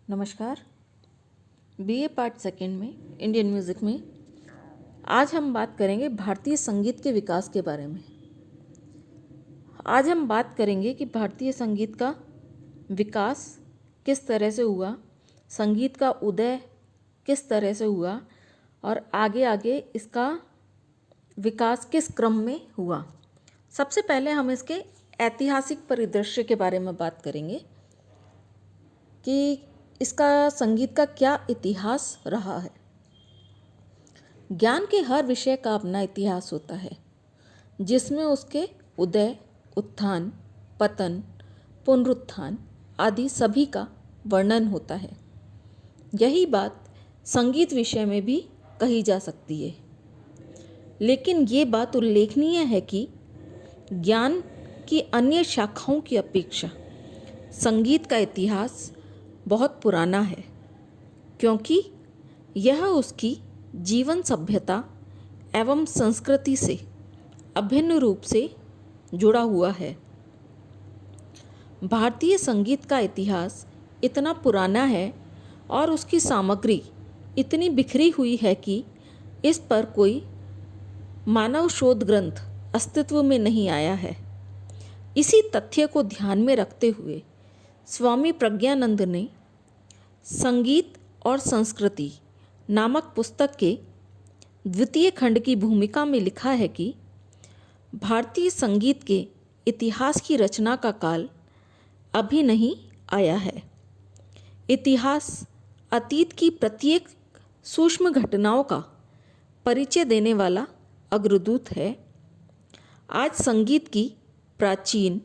नमस्कार। BA part second में Indian music में आज हम बात करेंगे भारतीय संगीत के विकास के बारे में। आज हम बात करेंगे कि भारतीय संगीत का विकास किस तरह से हुआ, संगीत का उदय किस तरह से हुआ और आगे आगे इसका विकास किस क्रम में हुआ। सबसे पहले हम इसके ऐतिहासिक परिदृश्य के बारे में बात करेंगे कि इसका संगीत का क्या इतिहास रहा है। ज्ञान के हर विषय का अपना इतिहास होता है जिसमें उसके उदय, उत्थान, पतन, पुनरुत्थान आदि सभी का वर्णन होता है। यही बात संगीत विषय में भी कही जा सकती है। लेकिन ये बात उल्लेखनीय है कि ज्ञान की अन्य शाखाओं की अपेक्षा संगीत का इतिहास बहुत पुराना है, क्योंकि यह उसकी जीवन सभ्यता एवं संस्कृति से अभिन्न रूप से जुड़ा हुआ है। भारतीय संगीत का इतिहास इतना पुराना है और उसकी सामग्री इतनी बिखरी हुई है कि इस पर कोई मानव शोध ग्रंथ अस्तित्व में नहीं आया है। इसी तथ्य को ध्यान में रखते हुए स्वामी प्रज्ञानंद ने संगीत और संस्कृति नामक पुस्तक के द्वितीय खंड की भूमिका में लिखा है कि भारतीय संगीत के इतिहास की रचना का काल अभी नहीं आया है। इतिहास अतीत की प्रत्येक सूक्ष्म घटनाओं का परिचय देने वाला अग्रदूत है। आज संगीत की प्राचीन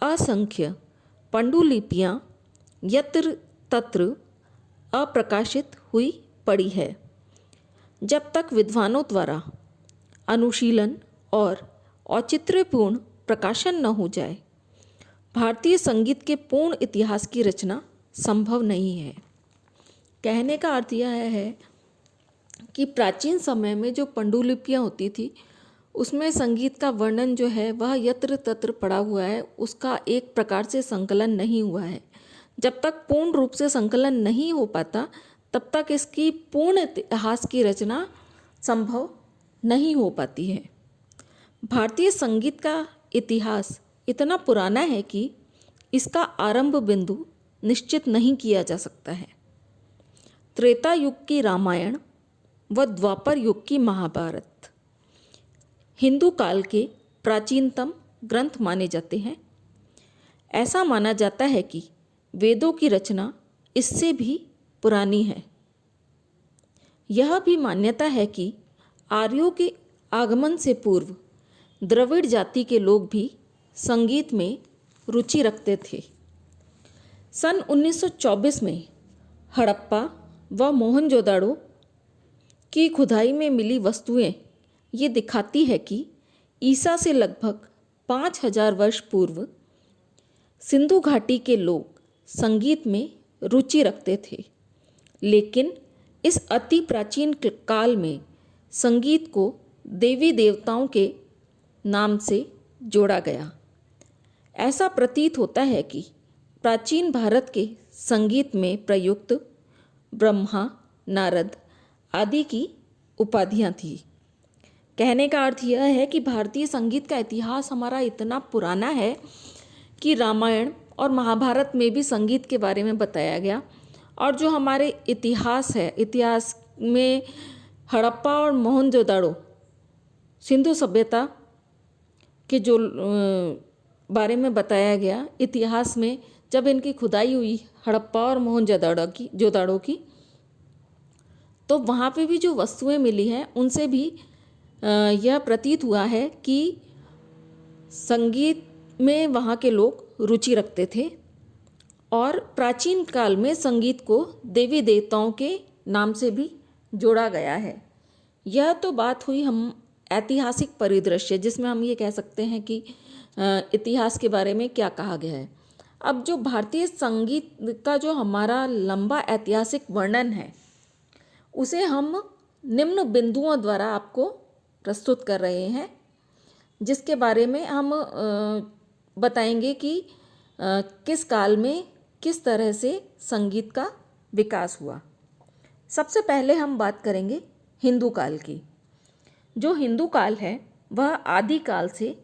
असंख्य पांडुलिपियाँ यत्र तत्र अप्रकाशित हुई पड़ी है। जब तक विद्वानों द्वारा अनुशीलन और औचित्यपूर्ण प्रकाशन न हो जाए, भारतीय संगीत के पूर्ण इतिहास की रचना संभव नहीं है। कहने का अर्थ यह है कि प्राचीन समय में जो पांडुलिपियाँ होती थी उसमें संगीत का वर्णन जो है वह यत्र तत्र पड़ा हुआ है, उसका एक प्रकार से संकलन नहीं हुआ है। जब तक पूर्ण रूप से संकलन नहीं हो पाता तब तक इसकी पूर्ण इतिहास की रचना संभव नहीं हो पाती है। भारतीय संगीत का इतिहास इतना पुराना है कि इसका आरंभ बिंदु निश्चित नहीं किया जा सकता है। त्रेता युग की रामायण व द्वापर युग की महाभारत हिंदू काल के प्राचीनतम ग्रंथ माने जाते हैं। ऐसा माना जाता है कि वेदों की रचना इससे भी पुरानी है। यह भी मान्यता है कि आर्यों के आगमन से पूर्व द्रविड़ जाति के लोग भी संगीत में रुचि रखते थे। सन 1924 में हड़प्पा व मोहनजोदाड़ो की खुदाई में मिली वस्तुएं ये दिखाती है कि ईसा से लगभग 5000 वर्ष पूर्व सिंधु घाटी के लोग संगीत में रुचि रखते थे। लेकिन इस अति प्राचीन काल में संगीत को देवी देवताओं के नाम से जोड़ा गया। ऐसा प्रतीत होता है कि प्राचीन भारत के संगीत में प्रयुक्त ब्रह्मा, नारद आदि की उपाधियाँ थीं। कहने का अर्थ यह है कि भारतीय संगीत का इतिहास हमारा इतना पुराना है कि रामायण और महाभारत में भी संगीत के बारे में बताया गया। और जो हमारे इतिहास है, इतिहास में हड़प्पा और मोहनजोदाड़ो सिंधु सभ्यता के जो बारे में बताया गया, इतिहास में जब इनकी खुदाई हुई हड़प्पा और मोहनजोदाड़ो की, तो वहाँ पे भी जो वस्तुएं मिली हैं उनसे भी यह प्रतीत हुआ है कि संगीत में वहाँ के लोग रुचि रखते थे और प्राचीन काल में संगीत को देवी देवताओं के नाम से भी जोड़ा गया है। यह तो बात हुई हम ऐतिहासिक परिदृश्य, जिसमें हम ये कह सकते हैं कि इतिहास के बारे में क्या कहा गया है। अब जो भारतीय संगीत का जो हमारा लंबा ऐतिहासिक वर्णन है उसे हम निम्न बिंदुओं द्वारा आपको प्रस्तुत कर रहे हैं, जिसके बारे में हम बताएंगे कि किस काल में किस तरह से संगीत का विकास हुआ। सबसे पहले हम बात करेंगे हिंदू काल की। जो हिंदू काल है वह आदिकाल से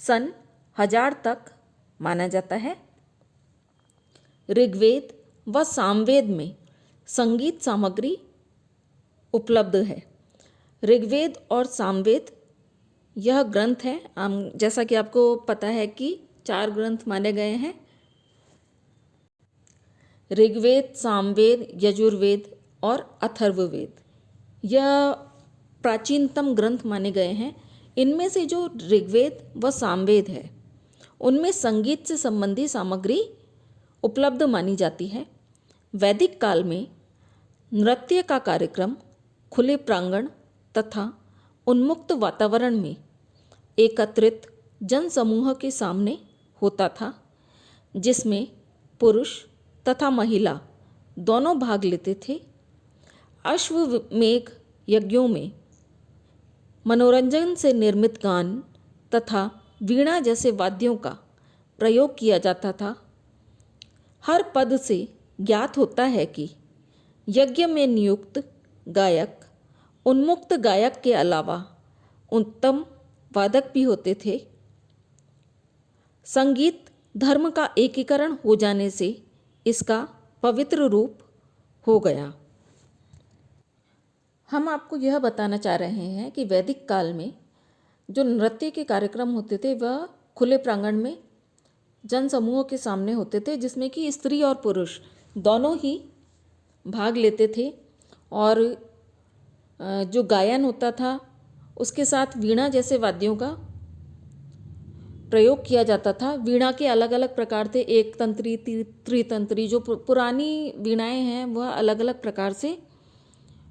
सन 1000 तक माना जाता है। ऋग्वेद व सामवेद में संगीत सामग्री उपलब्ध है। ऋग्वेद और सामवेद यह ग्रंथ हैं, जैसा कि आपको पता है कि 4 ग्रंथ माने गए हैं, ऋग्वेद, सामवेद, यजुर्वेद और अथर्ववेद। यह प्राचीनतम ग्रंथ माने गए हैं। इनमें से जो ऋग्वेद व सामवेद है उनमें संगीत से संबंधी सामग्री उपलब्ध मानी जाती है। वैदिक काल में नृत्य का कार्यक्रम खुले प्रांगण तथा उन्मुक्त वातावरण में एकत्रित जनसमूह के सामने होता था, जिसमें पुरुष तथा महिला दोनों भाग लेते थे। अश्वमेध यज्ञों में मनोरंजन से निर्मित गान तथा वीणा जैसे वाद्यों का प्रयोग किया जाता था। हर पद से ज्ञात होता है कि यज्ञ में नियुक्त गायक उन्मुक्त गायक के अलावा उत्तम वादक भी होते थे। संगीत धर्म का एकीकरण हो जाने से इसका पवित्र रूप हो गया। हम आपको यह बताना चाह रहे हैं कि वैदिक काल में जो नृत्य के कार्यक्रम होते थे वह खुले प्रांगण में जनसमूह के सामने होते थे, जिसमें कि स्त्री और पुरुष दोनों ही भाग लेते थे। और जो गायन होता था उसके साथ वीणा जैसे वाद्यों का प्रयोग किया जाता था। वीणा के अलग अलग प्रकार थे, एक तंत्री, त्रितंत्री। जो पुरानी वीणाएं हैं वह अलग अलग प्रकार से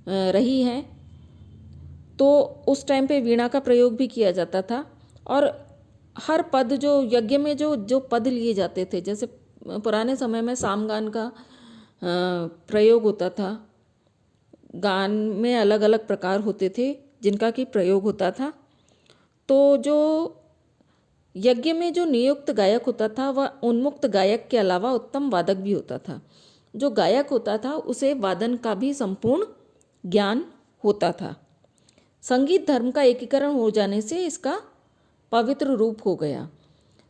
रही हैं, तो उस टाइम पे वीणा का प्रयोग भी किया जाता था। और हर पद जो यज्ञ में जो पद लिए जाते थे, जैसे पुराने समय में सामगान का प्रयोग होता था। गान में अलग अलग प्रकार होते थे जिनका कि प्रयोग होता था। तो जो यज्ञ में जो नियुक्त गायक होता था वह उन्मुक्त गायक के अलावा उत्तम वादक भी होता था। जो गायक होता था उसे वादन का भी संपूर्ण ज्ञान होता था। संगीत धर्म का एकीकरण हो जाने से इसका पवित्र रूप हो गया।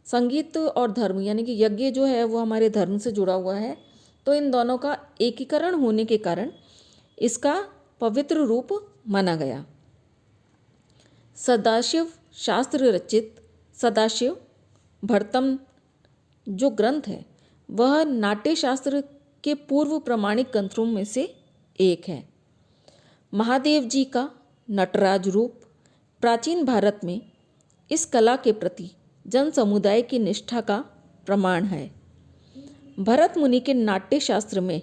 संगीत और धर्म यानी कि यज्ञ जो है वो हमारे धर्म से जुड़ा हुआ है, तो इन दोनों का एकीकरण होने के कारण इसका पवित्र रूप माना गया। सदाशिव शास्त्र रचित सदाशिव भरतम जो ग्रंथ है वह नाट्य शास्त्र के पूर्व प्रमाणिक ग्रंथों में से एक है। महादेव जी का नटराज रूप प्राचीन भारत में इस कला के प्रति जन समुदाय की निष्ठा का प्रमाण है। भरत मुनि के नाट्य शास्त्र में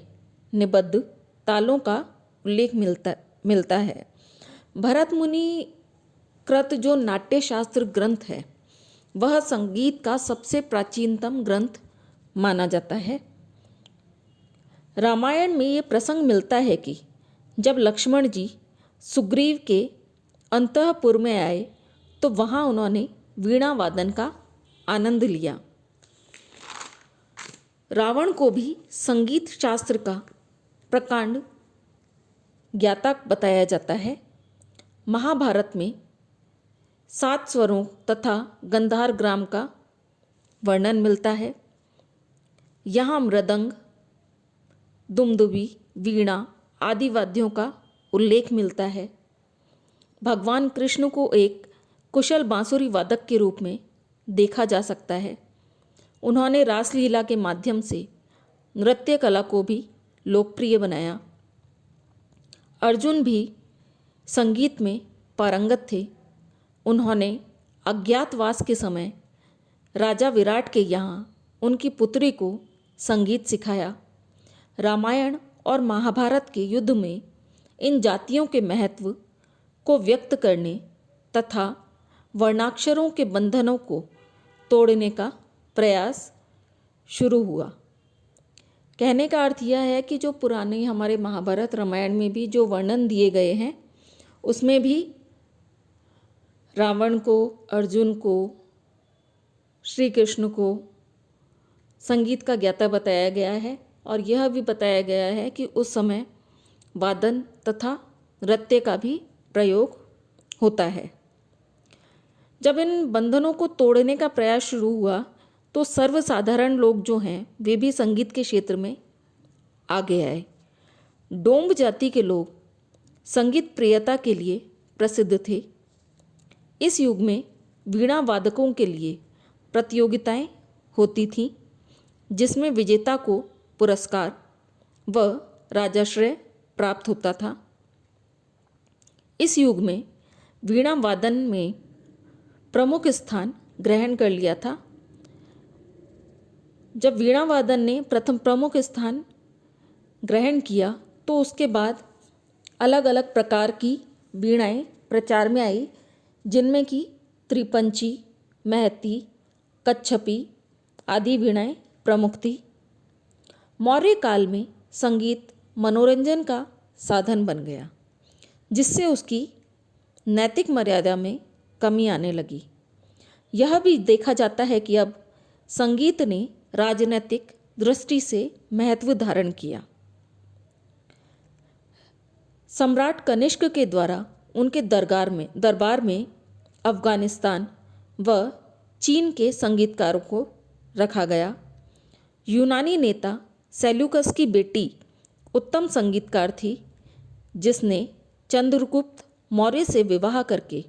निबद्ध तालों का उल्लेख मिलता है। भरत मुनि कृत जो नाट्य शास्त्र ग्रंथ है वह संगीत का सबसे प्राचीनतम ग्रंथ माना जाता है। रामायण में ये प्रसंग मिलता है कि जब लक्ष्मण जी सुग्रीव के अंतःपुर में आए तो वहाँ उन्होंने वीणा वादन का आनंद लिया। रावण को भी संगीत शास्त्र का प्रकांड ज्ञाता बताया जाता है। महाभारत में 7 स्वरों तथा गंधार ग्राम का वर्णन मिलता है। यहाँ मृदंग, दुमदुबी, वीणा आदि वाद्यों का उल्लेख मिलता है। भगवान कृष्ण को एक कुशल बांसुरी वादक के रूप में देखा जा सकता है। उन्होंने रासलीला के माध्यम से नृत्य कला को भी लोकप्रिय बनाया। अर्जुन भी संगीत में पारंगत थे। उन्होंने अज्ञातवास के समय राजा विराट के यहाँ उनकी पुत्री को संगीत सिखाया। रामायण और महाभारत के युद्ध में इन जातियों के महत्व को व्यक्त करने तथा वर्णाक्षरों के बंधनों को तोड़ने का प्रयास शुरू हुआ। कहने का अर्थ यह है कि जो पुराने हमारे महाभारत रामायण में भी जो वर्णन दिए गए हैं उसमें भी रावण को, अर्जुन को, श्री कृष्ण को संगीत का ज्ञाता बताया गया है और यह भी बताया गया है कि उस समय वादन तथा नृत्य का भी प्रयोग होता है। जब इन बंधनों को तोड़ने का प्रयास शुरू हुआ तो सर्वसाधारण लोग जो हैं वे भी संगीत के क्षेत्र में आगे आए। डोंब जाति के लोग संगीत प्रियता के लिए प्रसिद्ध थे। इस युग में वीणा वादकों के लिए प्रतियोगिताएं होती थीं, जिसमें विजेता को पुरस्कार व राजाश्रय प्राप्त होता था। इस युग में वीणा वादन में प्रमुख स्थान ग्रहण कर लिया था। जब वीणा वादन ने प्रथम प्रमुख स्थान ग्रहण किया तो उसके बाद अलग अलग प्रकार की वीणाएं प्रचार में आई, जिनमें कि त्रिपंची, महती, कच्छपी आदि वीणाएं प्रमुख थी। मौर्य काल में संगीत मनोरंजन का साधन बन गया, जिससे उसकी नैतिक मर्यादा में कमी आने लगी। यह भी देखा जाता है कि अब संगीत ने राजनीतिक दृष्टि से महत्व धारण किया। सम्राट कनिष्क के द्वारा उनके दरबार में अफगानिस्तान व चीन के संगीतकारों को रखा गया। यूनानी नेता सेल्यूकस की बेटी उत्तम संगीतकार थी, जिसने चंद्रगुप्त मौर्य से विवाह करके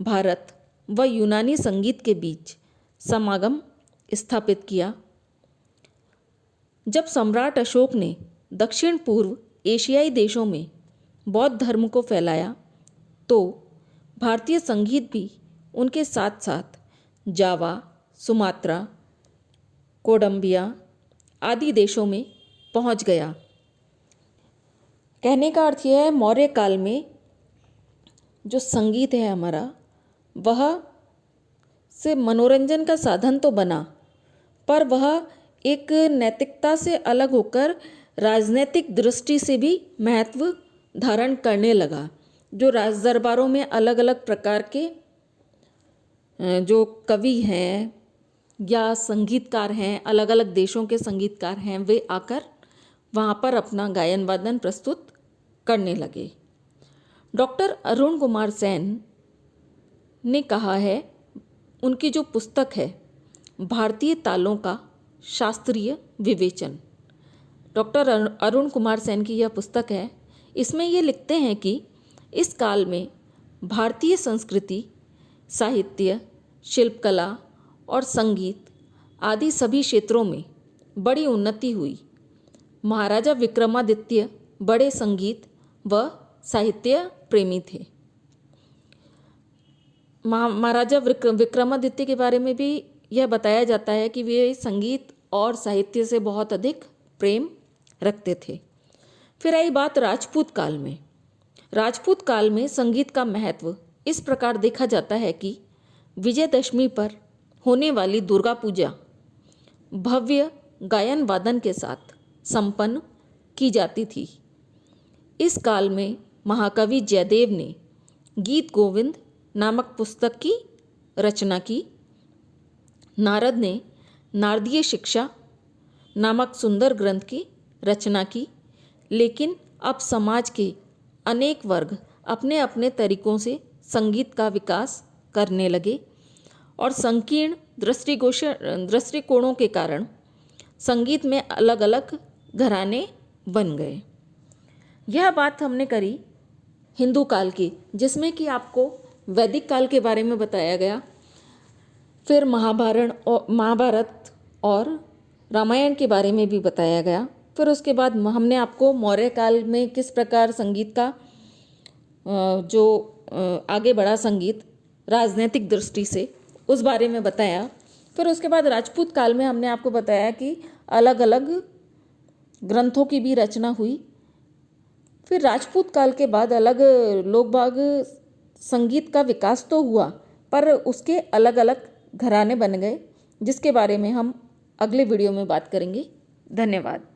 भारत व यूनानी संगीत के बीच समागम स्थापित किया। जब सम्राट अशोक ने दक्षिण पूर्व एशियाई देशों में बौद्ध धर्म को फैलाया तो भारतीय संगीत भी उनके साथ साथ जावा, सुमात्रा, कोडम्बिया आदि देशों में पहुंच गया। कहने का अर्थ यह है, मौर्य काल में जो संगीत है हमारा, वह से मनोरंजन का साधन तो बना, पर वह एक नैतिकता से अलग होकर राजनीतिक दृष्टि से भी महत्व धारण करने लगा। जो राज दरबारों में अलग अलग प्रकार के जो कवि हैं या संगीतकार हैं, अलग अलग देशों के संगीतकार हैं, वे आकर वहाँ पर अपना गायन वादन प्रस्तुत करने लगे। डॉक्टर अरुण कुमार सेन ने कहा है, उनकी जो पुस्तक है भारतीय तालों का शास्त्रीय विवेचन, डॉक्टर अरुण कुमार सेन की यह पुस्तक है। इसमें ये लिखते हैं कि इस काल में भारतीय संस्कृति, साहित्य, शिल्पकला और संगीत आदि सभी क्षेत्रों में बड़ी उन्नति हुई। महाराजा विक्रमादित्य बड़े संगीत व साहित्य प्रेमी थे। महाराजा विक्रमादित्य के बारे में भी यह बताया जाता है कि वे संगीत और साहित्य से बहुत अधिक प्रेम रखते थे। फिर आई बात राजपूत काल में। राजपूत काल में संगीत का महत्व इस प्रकार देखा जाता है कि विजयदशमी पर होने वाली दुर्गा पूजा भव्य गायन वादन के साथ संपन्न की जाती थी। इस काल में महाकवि जयदेव ने गीत गोविंद नामक पुस्तक की रचना की। नारद ने नारदीय शिक्षा नामक सुंदर ग्रंथ की रचना की। लेकिन अब समाज के अनेक वर्ग अपने अपने तरीकों से संगीत का विकास करने लगे और संकीर्ण दृष्टिकोणों के कारण संगीत में अलग अलग घराने बन गए। यह बात हमने करी हिंदू काल की, जिसमें कि आपको वैदिक काल के बारे में बताया गया। फिर महाभारत और रामायण के बारे में भी बताया गया। फिर उसके बाद हमने आपको मौर्य काल में किस प्रकार संगीत का जो आगे बढ़ा संगीत राजनीतिक दृष्टि से, उस बारे में बताया। फिर उसके बाद राजपूत काल में हमने आपको बताया कि अलग अलग ग्रंथों की भी रचना हुई। फिर राजपूत काल के बाद अलग लोग बाग संगीत का विकास तो हुआ, पर उसके अलग अलग घराने बन गए, जिसके बारे में हम अगले वीडियो में बात करेंगे। धन्यवाद।